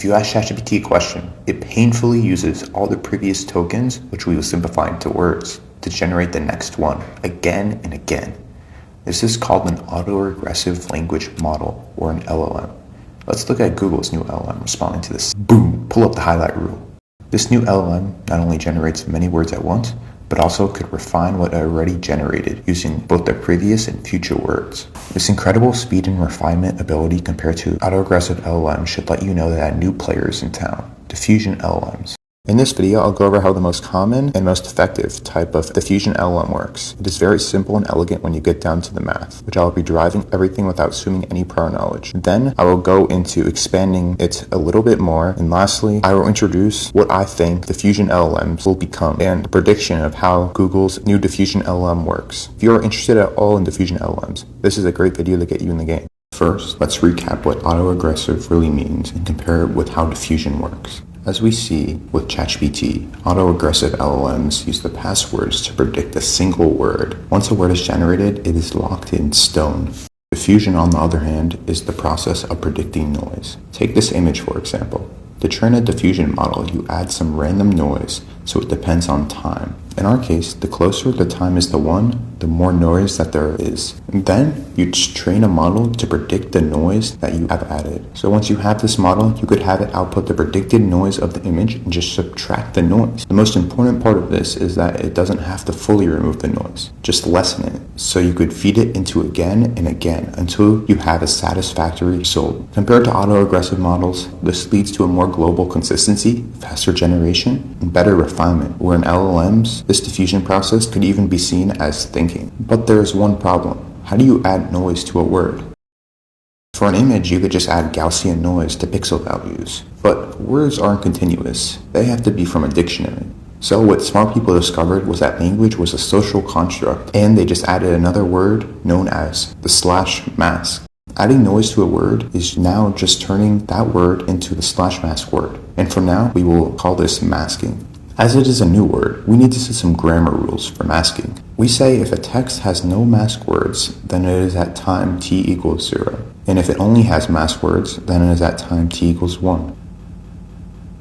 If you ask ChatGPT a question, it painfully uses all the previous tokens, which we will simplify into words, to generate the next one again and again. This is called an autoregressive language model, or an LLM. Let's look at Google's new LLM responding to this. Boom! Pull up the highlight rule. This new LLM not only generates many words at once, but also could refine what it already generated using both the previous and future words. This incredible speed and refinement ability compared to autoregressive LLMs should let you know that new players in town, diffusion LLMs. In this video, I'll go over how the most common and most effective type of diffusion LLM works. It is very simple and elegant when you get down to the math, which I'll be deriving everything without assuming any prior knowledge. Then I will go into expanding it a little bit more, and lastly, I will introduce what I think diffusion LLMs will become and a prediction of how Google's new diffusion LLM works. If you are interested at all in diffusion LLMs, this is a great video to get you in the game. First, let's recap what autoregressive really means and compare it with how diffusion works. As we see with ChatGPT, autoregressive LLMs use the passwords to predict a single word. Once a word is generated, it is locked in stone. Diffusion, on the other hand, is the process of predicting noise. Take this image, for example. To train a diffusion model, you add some random noise, so it depends on time. In our case, the closer the time is to 1, the more noise that there is. And then you train a model to predict the noise that you have added. So once you have this model, you could have it output the predicted noise of the image and just subtract the noise. The most important part of this is that it doesn't have to fully remove the noise, just lessen it. So you could feed it into again and again until you have a satisfactory result. Compared to autoregressive models, this leads to a more global consistency, faster generation, and better refinement, where in LLMs, this diffusion process could even be seen as thinking. But there is one problem. How do you add noise to a word? For an image, you could just add Gaussian noise to pixel values. But words aren't continuous. They have to be from a dictionary. So what smart people discovered was that language was a social construct, and they just added another word known as the /mask. Adding noise to a word is now just turning that word into the /mask word. And for now, we will call this masking. As it is a new word, we need to set some grammar rules for masking. We say if a text has no mask words, then it is at time t equals 0. And if it only has mask words, then it is at time t equals 1.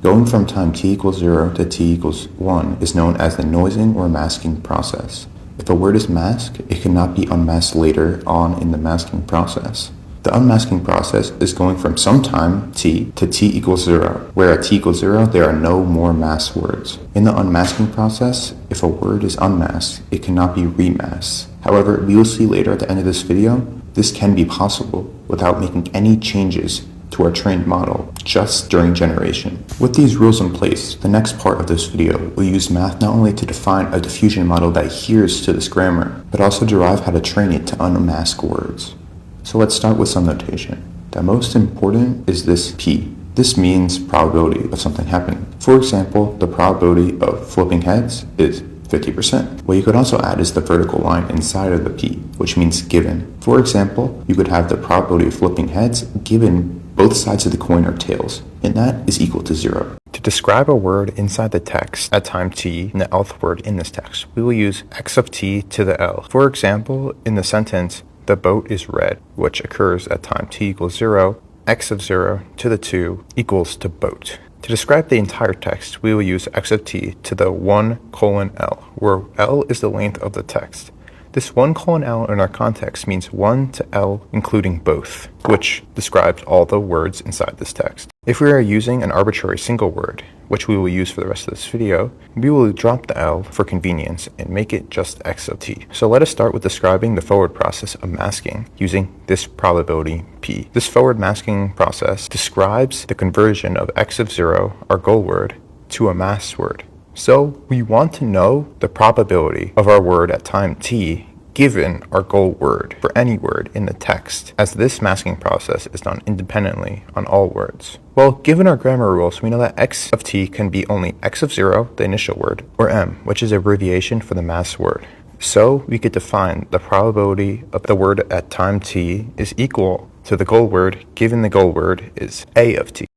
Going from time t equals 0 to t equals 1 is known as the noising or masking process. If a word is masked, it cannot be unmasked later on in the masking process. The unmasking process is going from some time t to t equals 0, where at t equals 0 there are no more masked words. In the unmasking process, if a word is unmasked, it cannot be remasked. However, we will see later at the end of this video, this can be possible without making any changes to our trained model, just during generation. With these rules in place, the next part of this video will use math not only to define a diffusion model that adheres to this grammar, but also derive how to train it to unmask words. So let's start with some notation. The most important is this P. This means probability of something happening. For example, the probability of flipping heads is 50%. What you could also add is the vertical line inside of the P, which means given. For example, you could have the probability of flipping heads given both sides of the coin are tails, and that is equal to 0. To describe a word inside the text at time t and the nth word in this text, we will use x of t to the L. For example, in the sentence, the boat is red, which occurs at time t equals 0, x of 0 to the 2 equals to boat. To describe the entire text, we will use x of t to the 1:L, where L is the length of the text. This 1:L in our context means 1 to L including both, which describes all the words inside this text. If we are using an arbitrary single word, which we will use for the rest of this video, we will drop the L for convenience and make it just x of t. So let us start with describing the forward process of masking using this probability P. This forward masking process describes the conversion of x of 0, our goal word, to a masked word. So we want to know the probability of our word at time t given our goal word for any word in the text, as this masking process is done independently on all words. Well, given our grammar rules, we know that x of t can be only x of 0, the initial word, or m, which is an abbreviation for the masked word. So we could define the probability of the word at time t is equal to the goal word given the goal word is a of t.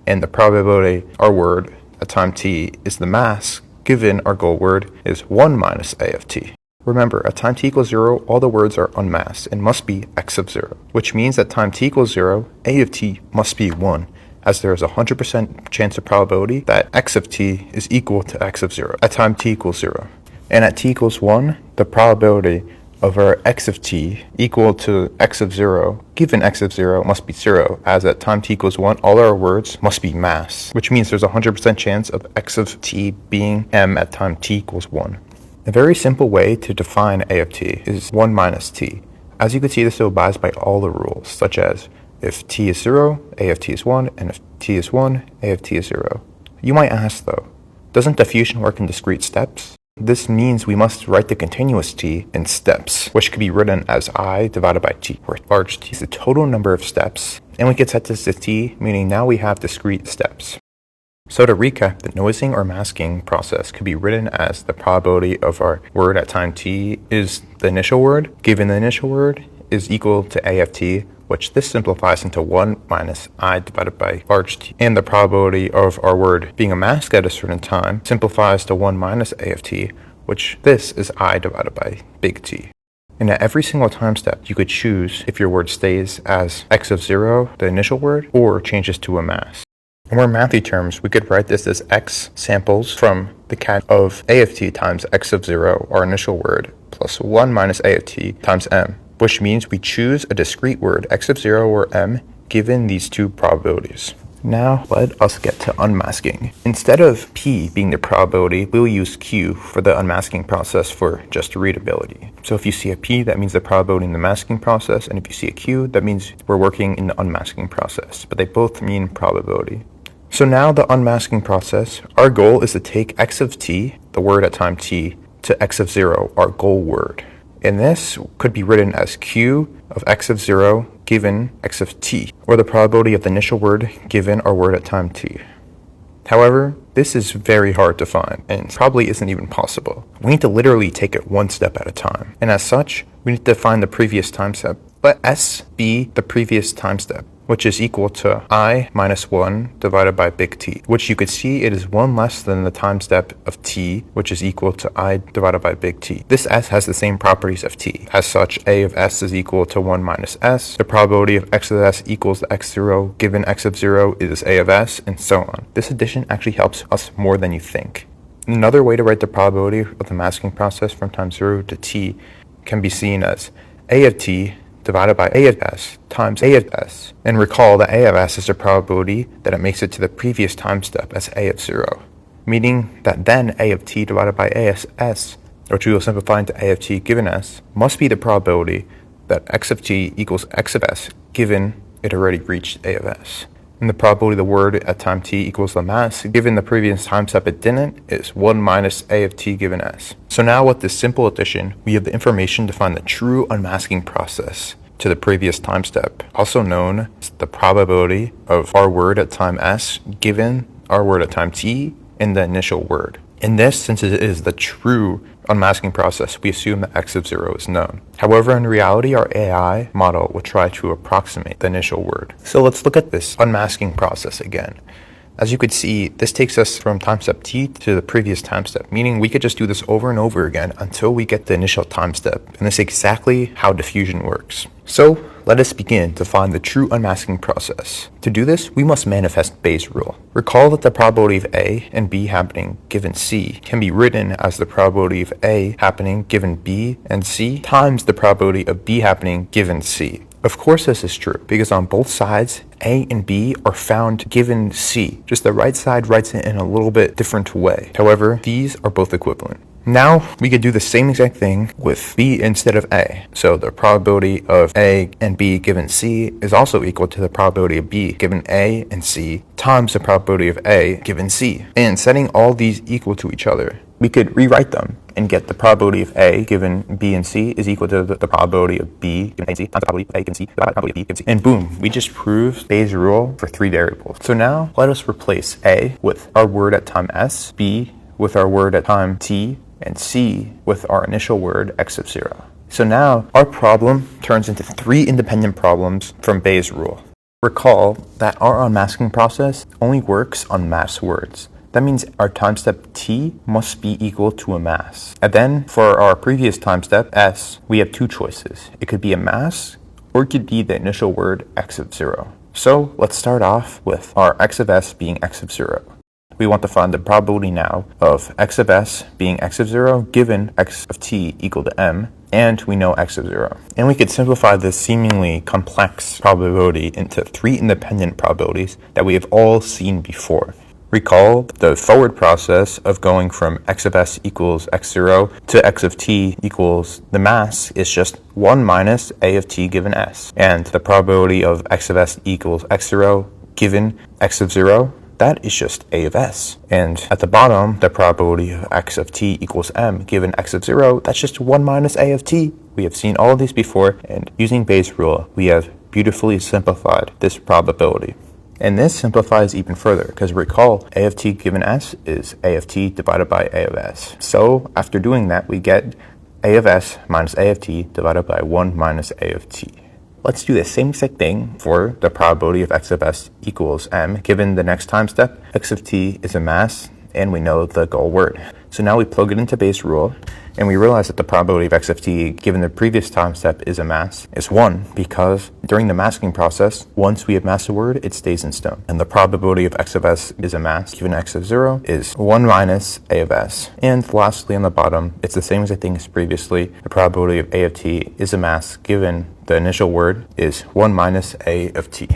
And the probability our word at time t is the mask given our goal word is 1 minus a of t. Remember, at time t equals 0, all the words are unmasked and must be x of 0, which means at time t equals 0, a of t must be 1, as there is a 100% chance of probability that x of t is equal to x of 0 at time t equals 0. And at t equals 1, the probability of our x of t equal to x of 0, given x of 0 must be 0, as at time t equals 1, all our words must be mass, which means there's a 100% chance of x of t being m at time t equals 1. A very simple way to define a of t is 1 minus t. As you can see, this obeys by all the rules, such as if t is 0, a of t is 1, and if t is 1, a of t is 0. You might ask though, doesn't diffusion work in discrete steps? This means we must write the continuous t in steps, which could be written as I divided by t, where large t is the total number of steps, and we can set this to t, meaning now we have discrete steps. So to recap, the noising or masking process could be written as the probability of our word at time t is the initial word, given the initial word, is equal to a of t, which this simplifies into 1 minus I divided by large t. And the probability of our word being a mask at a certain time simplifies to 1 minus a of t, which this is I divided by big T. And at every single time step, you could choose if your word stays as x of 0, the initial word, or changes to a mask. In more mathy terms, we could write this as x samples from the cat of a of t times x of 0, our initial word, plus 1 minus a of t times m, which means we choose a discrete word, x of 0 or m, given these two probabilities. Now, let us get to unmasking. Instead of p being the probability, we'll use q for the unmasking process for just readability. So if you see a p, that means the probability in the masking process, and if you see a q, that means we're working in the unmasking process, but they both mean probability. So now the unmasking process, our goal is to take x of t, the word at time t, to x of 0, our goal word. And this could be written as q of x of 0 given x of t, or the probability of the initial word given our word at time t. However, this is very hard to find, and probably isn't even possible. We need to literally take it one step at a time. And as such, we need to find the previous time step. Let s be the previous time step, which is equal to I minus 1 divided by big T, which you could see it is 1 less than the time step of t, which is equal to I divided by big T. This s has the same properties of t. As such, a of s is equal to 1 minus s. The probability of x of s equals to x0 given x of 0 is a of s, and so on. This addition actually helps us more than you think. Another way to write the probability of the masking process from time 0 to t can be seen as a of t divided by a of s times a of s. And recall that a of s is the probability that it makes it to the previous time step as a of 0, meaning that then a of t divided by a of s, which we will simplify into a of t given s, must be the probability that x of t equals x of s given it already reached a of s. And the probability the word at time t equals the mass given the previous time step it didn't is 1 minus a of t given s. So now with this simple addition, we have the information to find the true unmasking process to the previous time step, also known as the probability of our word at time s given our word at time t in the initial word. In this, since it is the true unmasking process, we assume that x of 0 is known. However, in reality, our AI model will try to approximate the initial word. So let's look at this unmasking process again. As you could see, this takes us from time step t to the previous time step, meaning we could just do this over and over again until we get the initial time step. And that's exactly how diffusion works. So let us begin to find the true unmasking process. To do this, we must manifest Bayes' rule. Recall that the probability of A and B happening given C can be written as the probability of A happening given B and C times the probability of B happening given C. Of course this is true, because on both sides, A and B are found given C. Just the right side writes it in a little bit different way. However, these are both equivalent. Now, we could do the same exact thing with B instead of A. So the probability of A and B given C is also equal to the probability of B given A and C times the probability of A given C. And setting all these equal to each other, we could rewrite them and get the probability of A given B and C is equal to the probability of B given A and C times the probability of A given C divided by the probability of B given C. And boom, we just proved Bayes' rule for 3 variables. So now, let us replace A with our word at time S, B with our word at time T, and C with our initial word x of 0. So now our problem turns into 3 independent problems from Bayes' rule. Recall that our unmasking process only works on mass words. That means our time step t must be equal to a mass. And then for our previous time step s, we have 2 choices. It could be a mass or it could be the initial word x of 0. So let's start off with our x of s being x of 0. We want to find the probability now of x of s being x of 0 given x of t equal to m, and we know x of 0. And we could simplify this seemingly complex probability into 3 independent probabilities that we have all seen before. Recall the forward process of going from x of s equals x0 to x of t equals the mass is just 1 minus a of t given s. And the probability of x of s equals x0 given x of 0, that is just a of s. And at the bottom, the probability of x of t equals m given x of 0, that's just 1 minus a of t. We have seen all of these before, and using Bayes' rule, we have beautifully simplified this probability. And this simplifies even further, because recall, a of t given s is a of t divided by a of s. So after doing that, we get a of s minus a of t divided by 1 minus a of t. Let's do the same exact thing for the probability of x of s equals m, given the next time step. X of t is a mass, and we know the goal word. So now we plug it into Bayes' rule, and we realize that the probability of x of t, given the previous time step is a mass, is 1, because during the masking process, once we have masked a word, it stays in stone. And the probability of x of s is a mass, given x of 0, is 1 minus a of s. And lastly, on the bottom, it's the same as I think as previously. The probability of a of t is a mass, given the initial word is 1 minus a of t.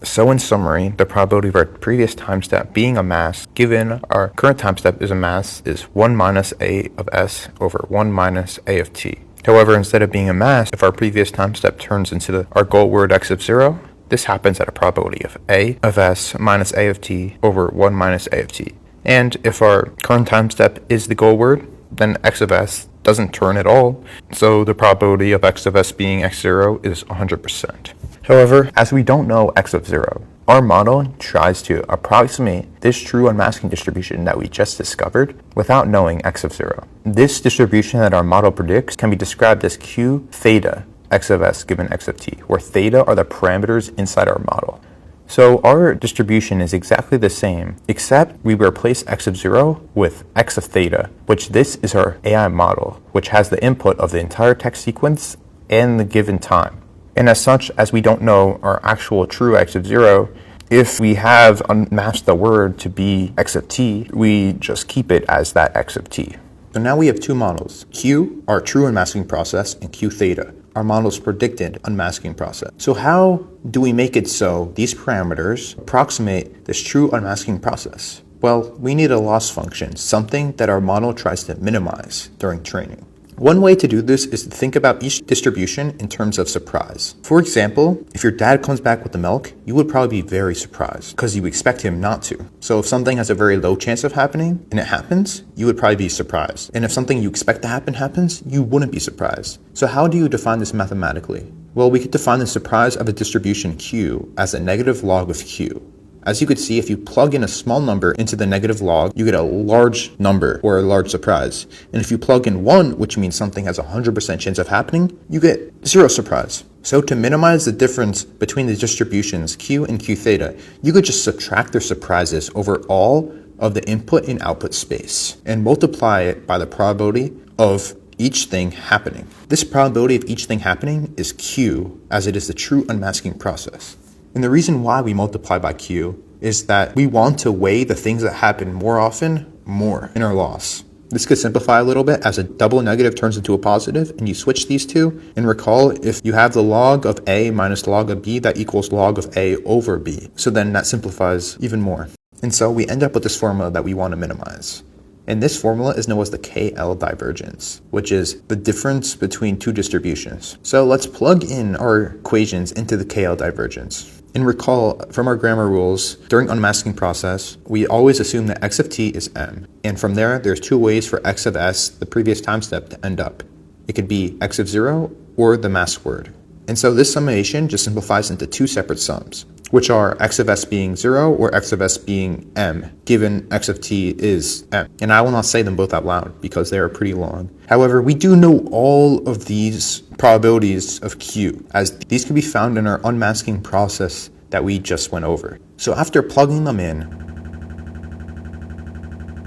So in summary, the probability of our previous time step being a mass, given our current time step is a mass, is 1 minus a of s over 1 minus a of t. However, instead of being a mass, if our previous time step turns into our goal word x of 0, this happens at a probability of a of s minus a of t over 1 minus a of t. And if our current time step is the goal word, then x of s doesn't turn at all, so the probability of x of s being x0 is 100%. However, as we don't know x of 0, our model tries to approximate this true unmasking distribution that we just discovered without knowing x of 0. This distribution that our model predicts can be described as q theta x of s given x of t, where theta are the parameters inside our model. So our distribution is exactly the same, except we replace x of 0 with x of theta, which this is our AI model, which has the input of the entire text sequence and the given time. And as such, as we don't know our actual true x of 0, if we have unmasked the word to be x of t, we just keep it as that x of t. So now we have two models, Q, our true unmasking process, and Q theta, our model's predicted unmasking process. So how do we make it so these parameters approximate this true unmasking process? Well, we need a loss function, something that our model tries to minimize during training. One way to do this is to think about each distribution in terms of surprise. For example, if your dad comes back with the milk, you would probably be very surprised because you expect him not to. So if something has a very low chance of happening and it happens, you would probably be surprised. And if something you expect to happen happens, you wouldn't be surprised. So how do you define this mathematically? Well, we could define the surprise of a distribution Q as a negative log of Q. As you could see, if you plug in a small number into the negative log, you get a large number or a large surprise. And if you plug in 1, which means something has a 100% chance of happening, you get 0 surprise. So to minimize the difference between the distributions Q and Q theta, you could just subtract their surprises over all of the input and output space and multiply it by the probability of each thing happening. This probability of each thing happening is Q, as it is the true unmasking process. And the reason why we multiply by Q is that we want to weigh the things that happen more often more in our loss. This could simplify a little bit as a double negative turns into a positive and you switch these two. And recall, if you have the log of A minus log of B, that equals log of A over B. So then that simplifies even more. And so we end up with this formula that we want to minimize. And this formula is known as the KL divergence, which is the difference between two distributions. So let's plug in our equations into the KL divergence. And recall from our grammar rules, during unmasking process, we always assume that x of t is m. And from there, there's two ways for x of s, the previous time step, to end up. It could be x of 0 or the masked word. And so this summation just simplifies into two separate sums, which are x of s being 0 or x of s being m, given x of t is m. And I will not say them both out loud because they are pretty long. However, we do know all of these probabilities of Q, as these can be found in our unmasking process that we just went over. So after plugging them in,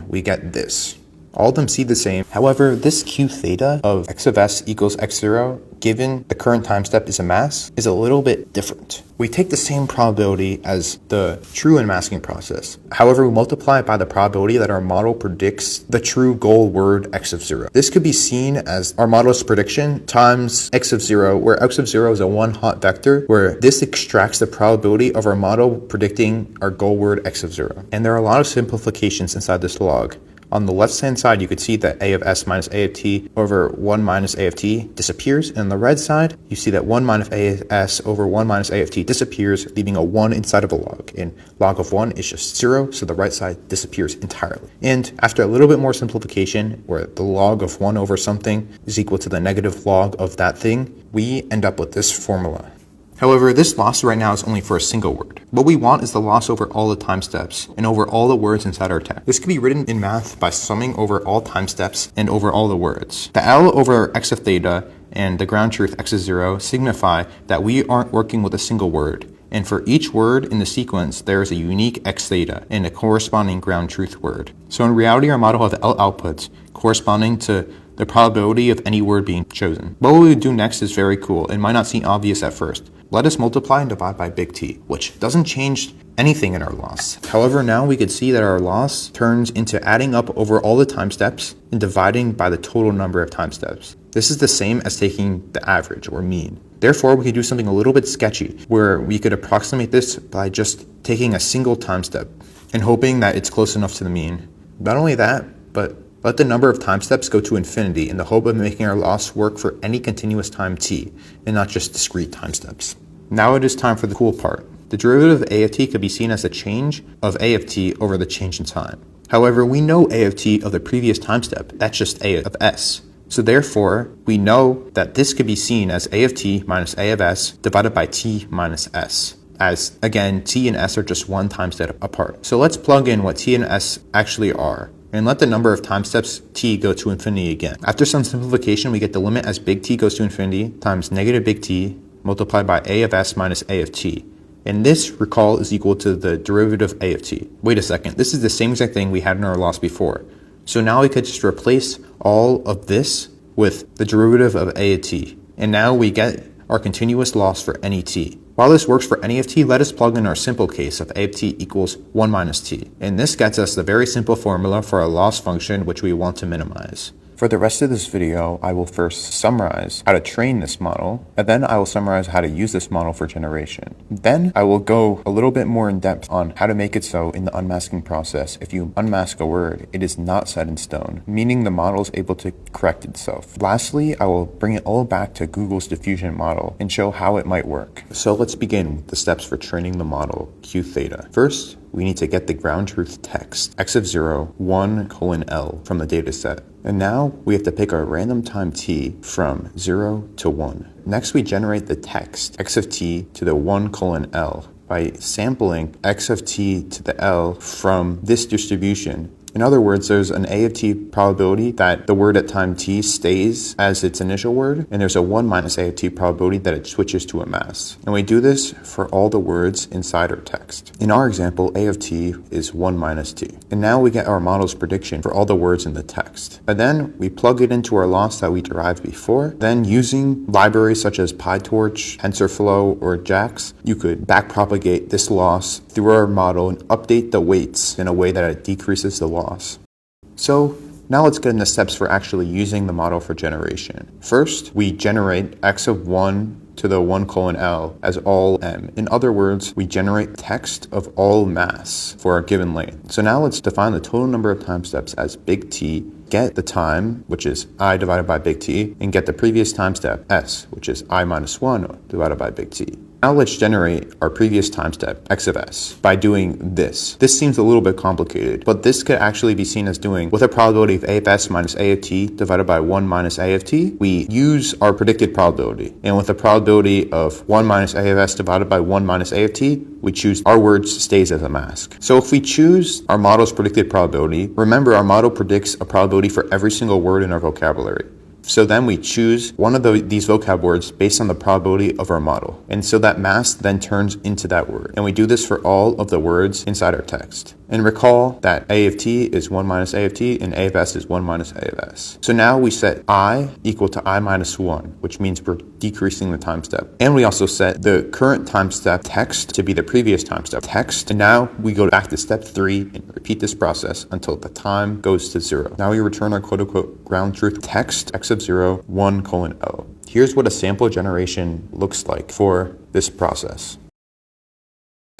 we get this. All of them see the same. However, this Q theta of x of s equals x0, given the current time step is a mask, is a little bit different. We take the same probability as the true unmasking process. However, we multiply it by the probability that our model predicts the true goal word x of 0. This could be seen as our model's prediction times x of 0, where x of 0 is a one hot vector, where this extracts the probability of our model predicting our goal word x of 0. And there are a lot of simplifications inside this log. On the left-hand side, you could see that a of s minus a of t over 1 minus a of t disappears. And on the right side, you see that 1 minus a of s over 1 minus a of t disappears, leaving a 1 inside of a log. And log of 1 is just 0, so the right side disappears entirely. And after a little bit more simplification, where the log of 1 over something is equal to the negative log of that thing, we end up with this formula. However, this loss right now is only for a single word. What we want is the loss over all the time steps and over all the words inside our text. This can be written in math by summing over all time steps and over all the words. The L over x of theta and the ground truth x of 0 signify that we aren't working with a single word. And for each word in the sequence, there is a unique x theta and a corresponding ground truth word. So in reality, our model has L outputs corresponding to the probability of any word being chosen. What we would do next is very cool. It might not seem obvious at first. Let us multiply and divide by big T, which doesn't change anything in our loss. However, now we could see that our loss turns into adding up over all the time steps and dividing by the total number of time steps. This is the same as taking the average or mean. Therefore, we could do something a little bit sketchy, where we could approximate this by just taking a single time step and hoping that it's close enough to the mean. Not only that, but let the number of time steps go to infinity in the hope of making our loss work for any continuous time t, and not just discrete time steps. Now it is time for the cool part. The derivative of a of t could be seen as the change of a of t over the change in time. However, we know a of t of the previous time step. That's just a of s. So therefore, we know that this could be seen as a of t minus a of s divided by t minus s. As, again, t and s are just one time step apart. So let's plug in what t and s actually are, and let the number of time steps t go to infinity again. After some simplification, we get the limit as big T goes to infinity times negative big T multiplied by a of s minus a of t. And this, recall, is equal to the derivative of a of t. Wait a second, this is the same exact thing we had in our loss before. So now we could just replace all of this with the derivative of a of t. And now we get our continuous loss for any t. While this works for any of t, let us plug in our simple case of a of t equals 1 minus t. And this gets us the very simple formula for our loss function, which we want to minimize. For the rest of this video, I will first summarize how to train this model, and then I will summarize how to use this model for generation. Then I will go a little bit more in depth on how to make it so in the unmasking process, if you unmask a word, it is not set in stone, meaning the model is able to correct itself. Lastly, I will bring it all back to Google's diffusion model and show how it might work. So let's begin with the steps for training the model, Q theta. First, we need to get the ground truth text, x of 0, 1, L, from the dataset. And now we have to pick our random time t from 0 to 1. Next, we generate the text, x of t to the 1, L, by sampling x of t to the L from this distribution. In other words, there's an a of t probability that the word at time t stays as its initial word, and there's a 1 minus a of t probability that it switches to a mask. And we do this for all the words inside our text. In our example, a of t is 1 minus t. And now we get our model's prediction for all the words in the text. And then we plug it into our loss that we derived before. Then using libraries such as PyTorch, TensorFlow, or JAX, you could backpropagate this loss through our model and update the weights in a way that it decreases the loss. So now let's get into steps for actually using the model for generation. First, we generate x of 1 to the 1, L as all m. In other words, we generate text of all mass for a given length. So now let's define the total number of time steps as big T, get the time, which is I divided by big T, and get the previous time step, s, which is I minus 1 divided by big T. Now let's generate our previous time step, x of s, by doing this. This seems a little bit complicated, but this could actually be seen as doing, with a probability of a of s minus a of t divided by 1 minus a of t, we use our predicted probability. And with a probability of 1 minus a of s divided by 1 minus a of t, we choose our word stays as a mask. So if we choose our model's predicted probability, remember our model predicts a probability for every single word in our vocabulary. So then we choose one of these vocab words based on the probability of our model. And so that mask then turns into that word. And we do this for all of the words inside our text. And recall that A of t is 1 minus A of t and A of s is 1 minus A of s. So now we set I equal to I minus 1, which means we're decreasing the time step. And we also set the current time step text to be the previous time step text. And now we go back to step 3 and repeat this process until the time goes to 0. Now we return our quote-unquote ground truth text x of 0, 1, O. Here's what a sample generation looks like for this process.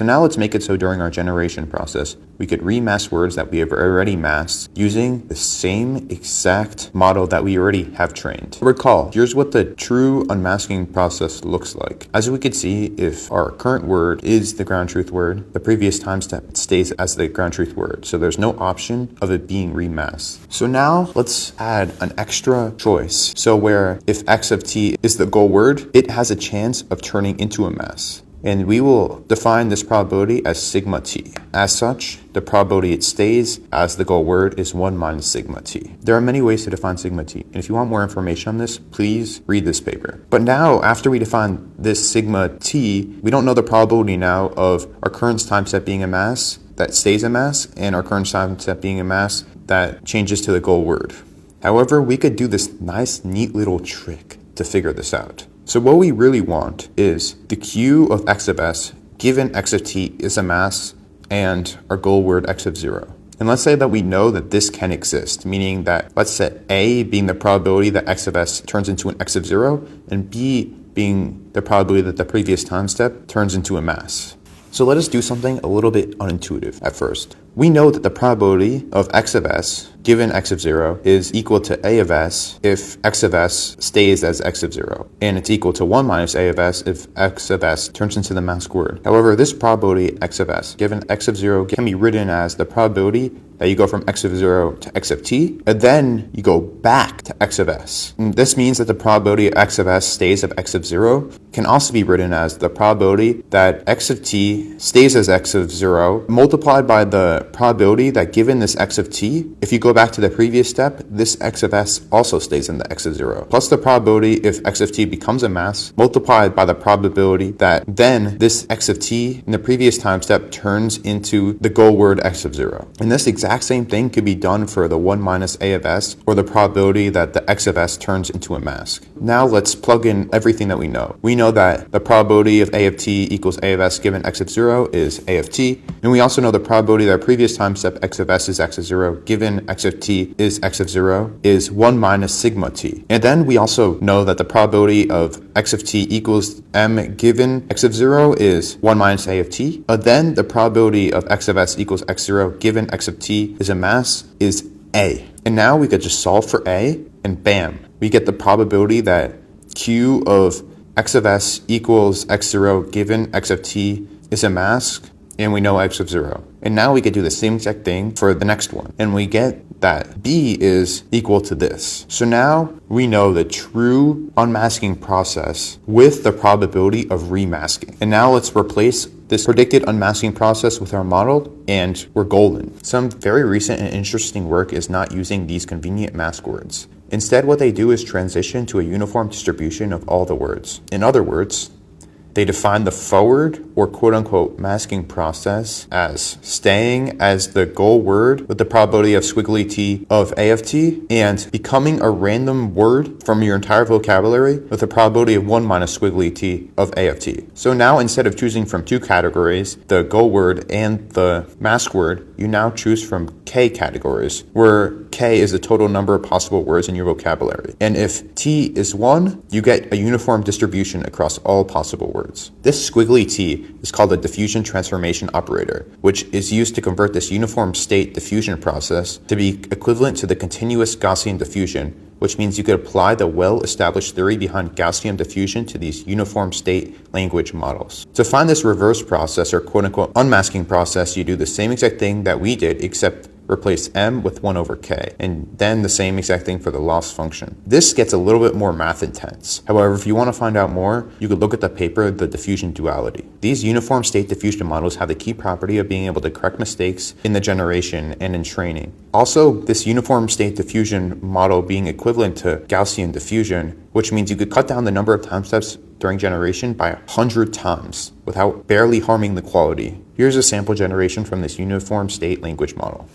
So now let's make it so during our generation process, we could remask words that we have already masked using the same exact model that we already have trained. Recall, here's what the true unmasking process looks like. As we could see, if our current word is the ground truth word, the previous time step stays as the ground truth word. So there's no option of it being remasked. So now let's add an extra choice. So where if x of t is the goal word, it has a chance of turning into a mask. And we will define this probability as sigma t. As such, the probability it stays as the goal word is 1 minus sigma t. There are many ways to define sigma t, and if you want more information on this, please read this paper. But now, after we define this sigma t, we don't know the probability now of our current time step being a mask that stays a mask, and our current time step being a mask that changes to the goal word. However, we could do this nice, neat little trick to figure this out. So what we really want is the Q of x of s given x of t is a mask and our goal word x of 0. And let's say that we know that this can exist, meaning that let's set A being the probability that x of s turns into an x of 0 and B being the probability that the previous time step turns into a mask. So let us do something a little bit unintuitive at first. We know that the probability of x of s given x of 0 is equal to A of s if x of s stays as x of 0. And it's equal to 1 minus A of s if x of s turns into the mask word. However, this probability x of s given x of 0 can be written as the probability that you go from x of 0 to x of t, and then you go back to x of s. And this means that the probability of x of s stays of x of 0 can also be written as the probability that x of t stays as x of 0 multiplied by the probability that given this x of t, if you go back to the previous step, this x of s also stays in the x of 0, plus the probability if x of t becomes a mask multiplied by the probability that then this x of t in the previous time step turns into the goal word x of 0. And this exact same thing could be done for the 1 minus A of s or the probability that the x of s turns into a mask. Now let's plug in everything that we know. We know that the probability of A of t equals A of s given x of 0 is A of t, and we also know the probability that our previous time step x of s is x of 0 given x of t is x of 0 is 1 minus sigma t. And then we also know that the probability of x of t equals m given x of 0 is 1 minus A of t. Then the probability of x of s equals x0 given x of t is a mask is A. And now we could just solve for A and bam, we get the probability that Q of x of s equals x0 given x of t is a mask, and we know x of 0. And now we could do the same exact thing for the next one, and we get that B is equal to this. So now we know the true unmasking process with the probability of remasking. And now let's replace this predicted unmasking process with our model, and we're golden. Some very recent and interesting work is not using these convenient mask words. Instead, what they do is transition to a uniform distribution of all the words. In other words, they define the forward or quote-unquote masking process as staying as the goal word with the probability of squiggly t of A of t and becoming a random word from your entire vocabulary with a probability of 1 minus squiggly t of A of t. So now instead of choosing from two categories, the goal word and the mask word, you now choose from K categories, where K is the total number of possible words in your vocabulary. And if T is 1, you get a uniform distribution across all possible words. This squiggly T is called a diffusion transformation operator, which is used to convert this uniform state diffusion process to be equivalent to the continuous Gaussian diffusion, which means you could apply the well-established theory behind Gaussian diffusion to these uniform state language models. To find this reverse process or quote-unquote unmasking process, you do the same exact thing that we did, except replace m with 1 over k, and then the same exact thing for the loss function. This gets a little bit more math intense. However, if you want to find out more, you could look at the paper, The Diffusion Duality. These uniform state diffusion models have the key property of being able to correct mistakes in the generation and in training. Also, this uniform state diffusion model being equivalent to Gaussian diffusion, which means you could cut down the number of time steps during generation by 100 times without barely harming the quality. Here's a sample generation from this uniform state language model.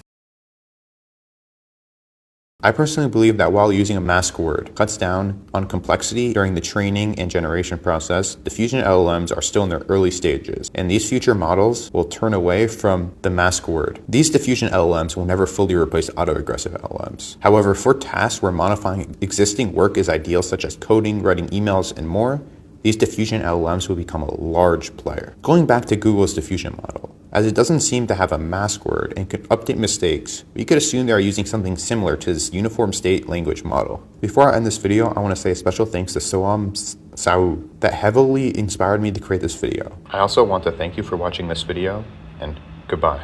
I personally believe that while using a mask word cuts down on complexity during the training and generation process, diffusion LLMs are still in their early stages, and these future models will turn away from the mask word. These diffusion LLMs will never fully replace autoaggressive LLMs. However, for tasks where modifying existing work is ideal, such as coding, writing emails, and more, these diffusion LLMs will become a large player. Going back to Google's diffusion model, as it doesn't seem to have a mask word and can update mistakes, we could assume they are using something similar to this uniform state language model. Before I end this video, I want to say a special thanks to Sahoo that heavily inspired me to create this video. I also want to thank you for watching this video, and goodbye.